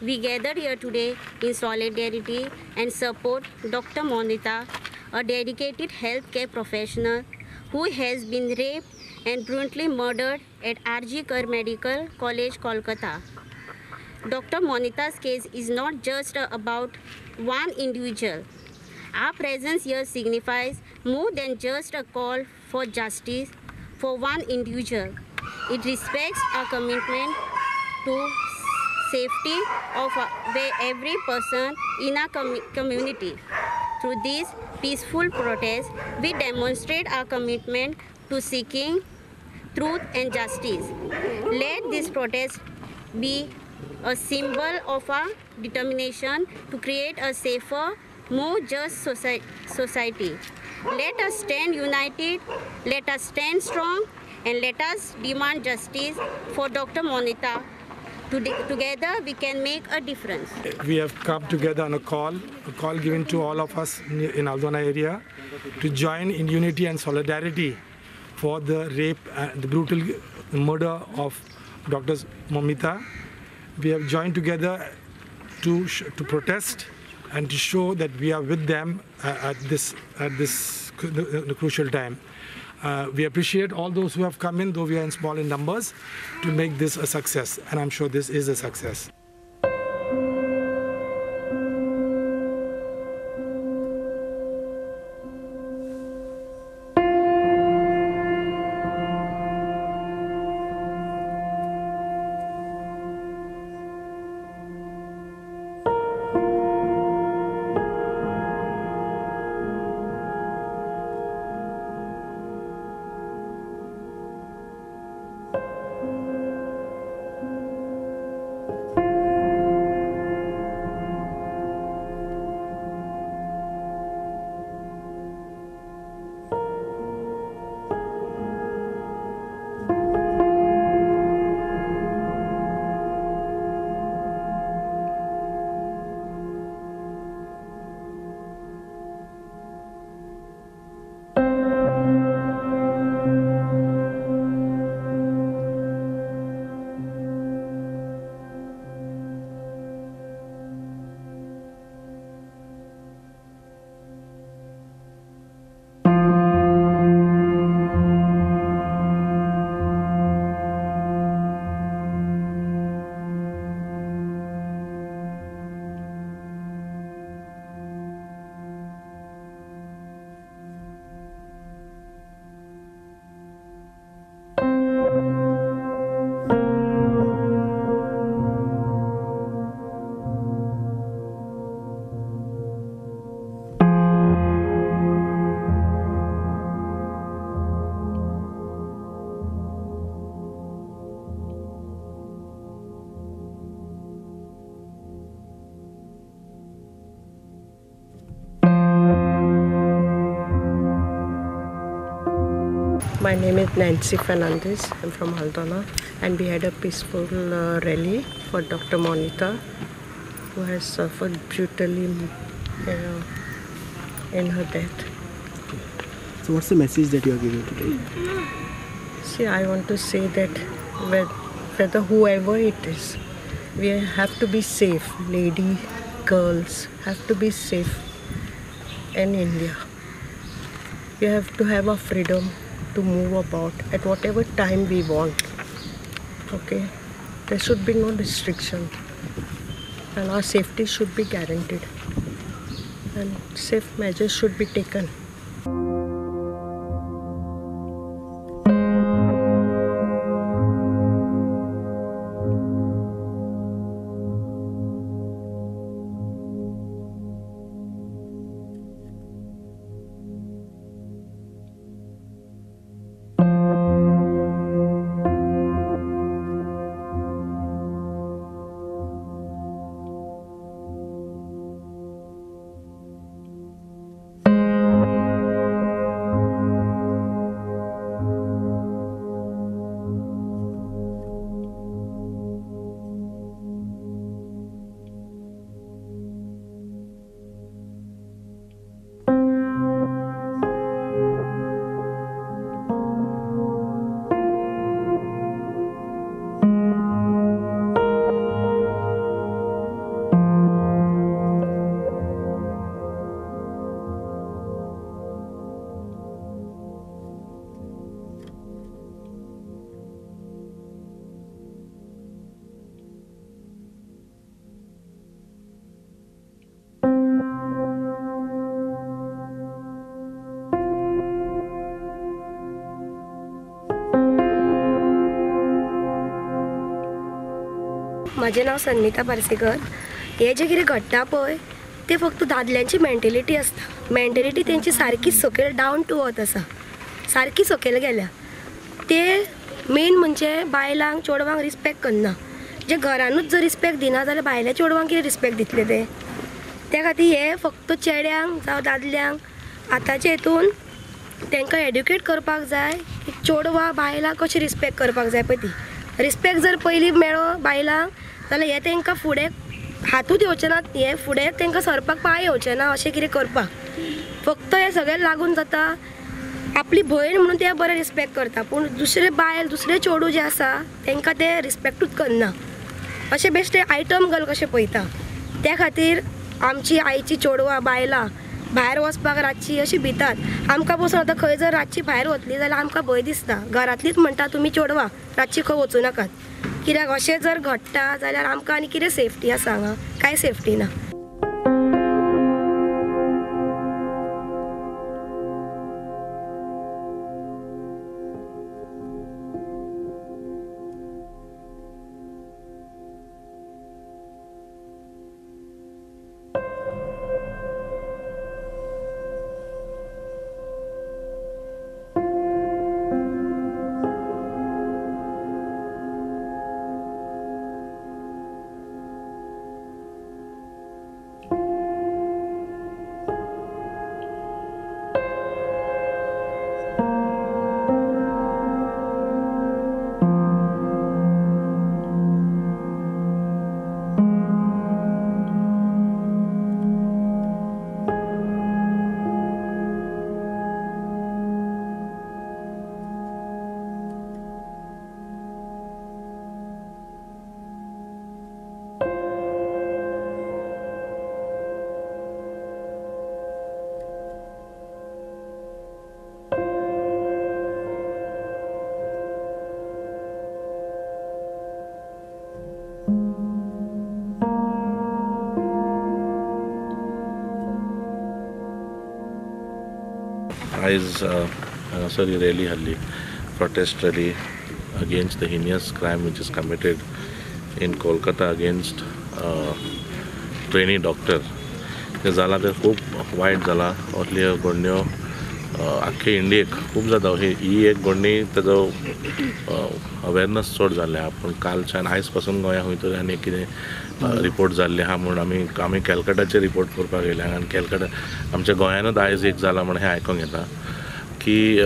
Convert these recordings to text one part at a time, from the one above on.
We gathered here today in solidarity and support Dr. Monita, a dedicated healthcare professional who has been raped and brutally murdered at RG Kar Medical College, Kolkata. Dr. Monita's case is not just about one individual. Our presence here signifies more than just a call for justice for one individual. It respects our commitment to safety of every person in our community. Through this peaceful protest, we demonstrate our commitment to seeking truth and justice. Let this protest be a symbol of our determination to create a safer, more just society. Let us stand united, let us stand strong, and let us demand justice for Dr. Monita. Together we can make a difference. We have come together on a call given to all of us in Aldona area to join in unity and solidarity for the rape and the brutal murder of Dr. Momita. We have joined together to protest and to show that we are with them at this crucial time. We appreciate all those who have come in, though we are in small in numbers, to make this a success, and I'm sure this is a success. My name is Nancy Fernandez. I'm from Aldona, and we had a peaceful rally for Dr. Monita, who has suffered brutally in her death. So what's the message that you are giving today? See, I want to say that whether whoever it is, we have to be safe. Lady, girls have to be safe in India. We have to have a freedom to move about at whatever time we want. Okay, there should be no restriction, and our safety should be guaranteed, and safe measures should be taken. माझे नाव सन्मिता पार्सेकर. हे जे कितें घडटा पळय ते फक्त दादल्यांची mentality आसता. Mentality तेंची सारकी सकयल डावन टू अर्थ आसा, सारकी सकयल गेल्या. ते मेन म्हणजे बायलांक चेडवांक रिस्पेक्ट करना. जे घरानूच जर रिस्पेक्ट दिना जाल्यार भायल्या चेडवांक कितें रिस्पेक्ट दितले ते. त्या खातीर हे फक्त चेड्यांक जावं दादल्यांक आतांचे हितून तांकां एड्युकेट करपाक जाय की चेडवां बायलां कशी रिस्पेक्ट करपाक जाय पळय ती. रिस्पेक्ट जर पयलीं मेळ्ळो बायलांक जाल्यार हे तांकां फुडें हातूंत येवचें ना, हे फुडें तांकां सरपाक पांय येवचें ना अशें कितें करपाक. फक्त हे सगळें लागून जाता आपली भयण म्हणून ते बरें रिस्पेक्ट करता, पूण दुसरे बायल दुसरे चेडूं जे आसा तांकां ते रिस्पेक्टूच करना. अशें बेश्टे आयटम गर्ल कशें पळयता. त्या खातीर आमची आईची चेडवां बायलां भायर वचपाक रातची अशी भितात. आमकां पसून आतां खंय जर रातची भायर वतली जाल्यार आमकां भंय दिसता. घरांतलीच म्हणटा तुमी चेडवां रातची खंय वचूं नाकात. कित्याक अशें जर घडटा जाल्यार आमकां आनी कितें सेफ्टी आसा हांगा? कांय सेफ्टी ना. आयज हांगासर ही रॅली हाडली, protest rally against the heinous crime which is committed in Kolkata against trainee doctor. ते जाला ते खूब वायट जाला. असल्यो घडण्यो आख्खे इंडियेक खूब जाता. ही एक घडणी तेजो अवेरनस चड जाल्ले आहा. पूण कालच्यान आयज पासून गोंया खंय तरी आनी कितें रिपोर्ट जाल्ले आहा म्हणून आमी कॅलकटाचे रिपोर्ट करपाक गेले. आनी कॅलकटा आमच्या गोंयानूच आयज एक जाला म्हणून हें आयकोंक येता की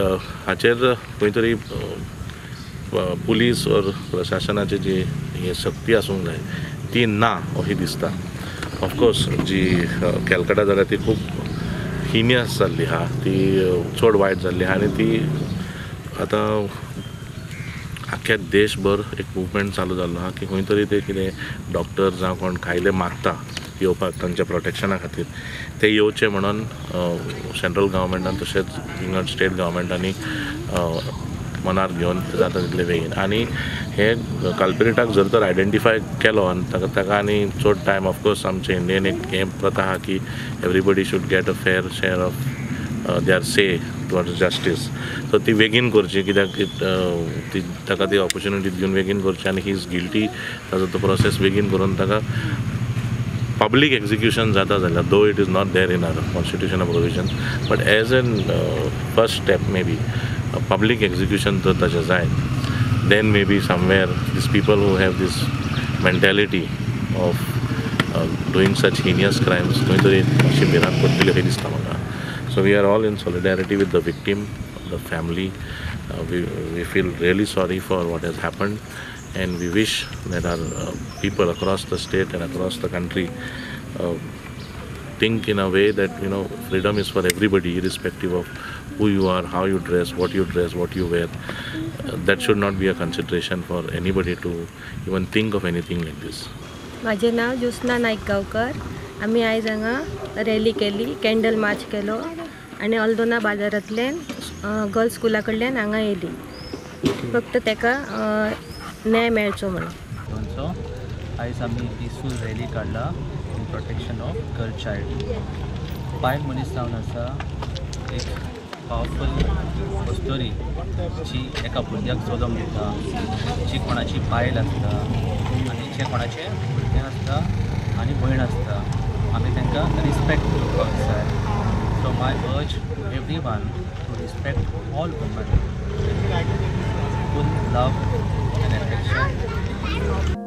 हाचेर खंय तरी पुलीस और प्रशासनाची जी ही सक्ती आसूंक जाय ती ना अशी दिसता. ऑफकोर्स जी कॅलकटा जाल्यार ती खूब हिनियस जाल्ली आहा, ती चड वायट जाल्ली आहा. आनी ती आतां आख्ख्या देशभर एक मुवमेंट चालू जाल्लो आहा की खंय तरी ते कितें डॉक्टर जावं कोण कायले मागता येवपाक तांच्या प्रोटेक्शना खातीर ते येवचे म्हणून सेंट्रल गव्हर्मेंटान तशेंच हिंगा स्टेट गव्हर्मेंटांनी मनार घेवन जाता तितले बेगीन. आनी हे कल्प्रिटाक जर तर आयडेंटिफाय केलो आनी ताका आनी चड टायम ऑफकोर्स आमचे इंडियेन एक हें प्रथा आहा की एवरीबडी शूड गेट अ फेर शेअर ऑफ देअर से टुवर्ड्स जस्टीस. सो ती बेगीन करची कित्याक ताका ती ऑपॉर्च्युनिटी दिवन बेगीन करची. आनी ही इज गिल्टी ताजो तो प्रोसेस बेगीन करून ताका पब्लीक एक्झिक्युशन जाता जाल्यार दो it is not there in our constitutional provision but as an first step may be public execution तर ताचें जाय. Then may be somewhere these people who have these mentality of doing such heinous crimes खंय तरी अशी भिरांत पडटली अशें दिसता म्हाका. So we are all in solidarity with the victim, the family. We feel really sorry for what has happened, and we wish that our people across the state and across the country think in a way that freedom is for everybody, irrespective of who you are, how you dress, what you wear. That should not be a consideration for anybody to even think of anything like this. माझे नाव ज्योत्स्ना नाईक गावकर. आम्ही आयज हांगा rally केली, candle मार्च केलो आनी अल्दोना बाजारांतल्यान girls स्कुला कडल्यान हांगा येयली फक्त ताका न्याय मेळचो म्हणून. सो आयज आमी पिसफूल रॅली काडला इन प्रोटेक्शन ऑफ गर्ल चायल्ड. बायल मनीस जावन आसा एक पावरफूल स्टोरी जी एका भुरग्याक चलोवंक दिता, जी कोणाची बायल आसता आनी सारकें कोणाचें भुरगें आसता आनी भयण आसता आमी तांकां रिस्पेक्ट दिवपाक जाय. So my urge to every one to respect all woman, full love and affection.